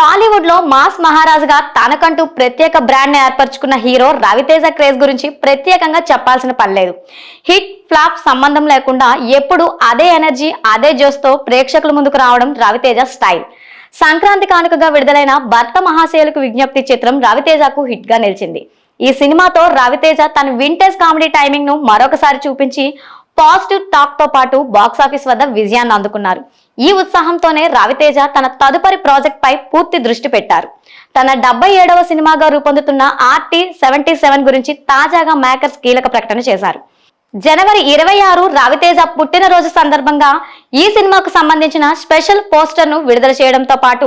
టాలీవుడ్ లో మాస్ మహారాజుగా తనకంటూ ప్రత్యేక బ్రాండ్ ని ఏర్పరచుకున్న హీరో రవితేజ క్రేజ్ గురించి ప్రత్యేకంగా చెప్పాల్సిన పనిలేదు. హిట్ ఫ్లాప్ సంబంధం లేకుండా ఎప్పుడు అదే ఎనర్జీ అదే జోస్తో ప్రేక్షకుల ముందుకు రావడం రవితేజ స్టైల్. సంక్రాంతి కానుకగా విడుదలైన భర్త మహాశయులకు విజ్ఞప్తి చిత్రం రవితేజకు హిట్ గా నిలిచింది. ఈ సినిమాతో రవితేజ తన వింటేజ్ కామెడీ టైమింగ్ ను మరొకసారి చూపించి పాజిటివ్ టాక్ తో పాటు బాక్సాఫీస్ వద్ద విజయాన్ని అందుకున్నారు. ఈ ఉత్సాహంతోనే రవితేజ తన తదుపరి ప్రాజెక్ట్ పై పూర్తి దృష్టి పెట్టారు. తన 77వ సినిమాగా రూపొందుతున్న RT-77 గురించి తాజాగా మేకర్స్ కీలక ప్రకటన చేశారు. జనవరి 26 రవితేజ పుట్టినరోజు సందర్భంగా ఈ సినిమాకు సంబంధించిన స్పెషల్ పోస్టర్ ను విడుదల చేయడంతో పాటు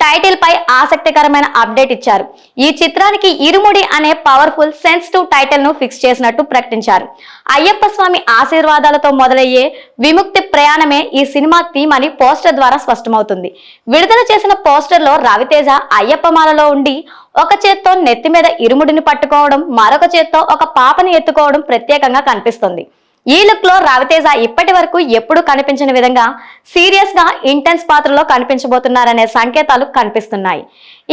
టైటిల్ పై ఆసక్తికరమైన అప్డేట్ ఇచ్చారు. ఈ చిత్రానికి ఇరుముడి అనే పవర్ఫుల్ సెన్సిటివ్ టైటిల్ ను ఫిక్స్ చేసినట్టు ప్రకటించారు. అయ్యప్ప స్వామి ఆశీర్వాదాలతో మొదలయ్యే విముక్తి ప్రయాణమే ఈ సినిమా థీమ్ అని పోస్టర్ ద్వారా స్పష్టమవుతుంది. విడుదల చేసిన పోస్టర్ లో రవితేజ అయ్యప్ప మాలలో ఉండి ఒక చేత్తో నెత్తి మీద ఇరుముడిని పట్టుకోవడం, మరొక చేత్తో ఒక పాపని ఎత్తుకోవడం ప్రత్యేకంగా కనిపిస్తుంది. ఈ లుక్ లో రవితేజ ఇప్పటి వరకు ఎప్పుడూ కనిపించిన విధంగా సీరియస్ గా ఇంటెన్స్ పాత్రలో కనిపించబోతున్నారనే సంకేతాలు కనిపిస్తున్నాయి.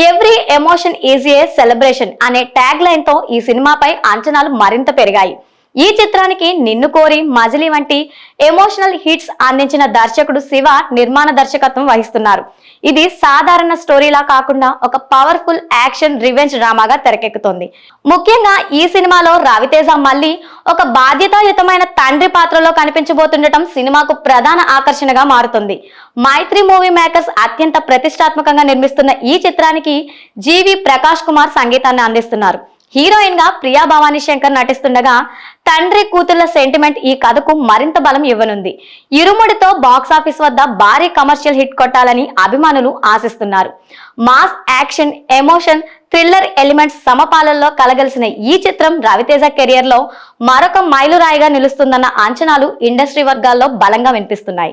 Every emotion is a celebration అనే ట్యాగ్ లైన్ తో ఈ సినిమాపై అంచనాలు మరింత పెరిగాయి. ఈ చిత్రానికి నిన్ను కోరి, మజిలీ వంటి ఎమోషనల్ హిట్స్ అందించిన దర్శకుడు శివ నిర్మాణ దర్శకత్వం వహిస్తున్నారు. ఇది సాధారణ స్టోరీలా కాకుండా ఒక పవర్ఫుల్ యాక్షన్ రివెంజ్ డ్రామాగా తెరకెక్కుతోంది. ముఖ్యంగా ఈ సినిమాలో రవితేజ మళ్ళీ ఒక బాధ్యతాయుతమైన తండ్రి పాత్రలో కనిపించబోతుండటం సినిమాకు ప్రధాన ఆకర్షణగా మారుతుంది. మైత్రి మూవీ మేకర్స్ అత్యంత ప్రతిష్టాత్మకంగా నిర్మిస్తున్న ఈ చిత్రానికి జీవి ప్రకాష్ కుమార్ సంగీతాన్ని అందిస్తున్నారు. హీరోయిన్ గా ప్రియా భవానీ శంకర్ నటిస్తుండగా తండ్రి కూతుళ్ల సెంటిమెంట్ ఈ కథకు మరింత బలం ఇవ్వనుంది. ఇరుముడితో బాక్సాఫీస్ వద్ద భారీ కమర్షియల్ హిట్ కొట్టాలని అభిమానులు ఆశిస్తున్నారు. Mass, action, emotion, thriller elements సమపాలనలో కలగలిసిన ఈ చిత్రం రవితేజ కెరియర్ లో మరొక మైలురాయిగా నిలుస్తుందన్న అంచనాలు ఇండస్ట్రీ వర్గాల్లో బలంగా వినిపిస్తున్నాయి.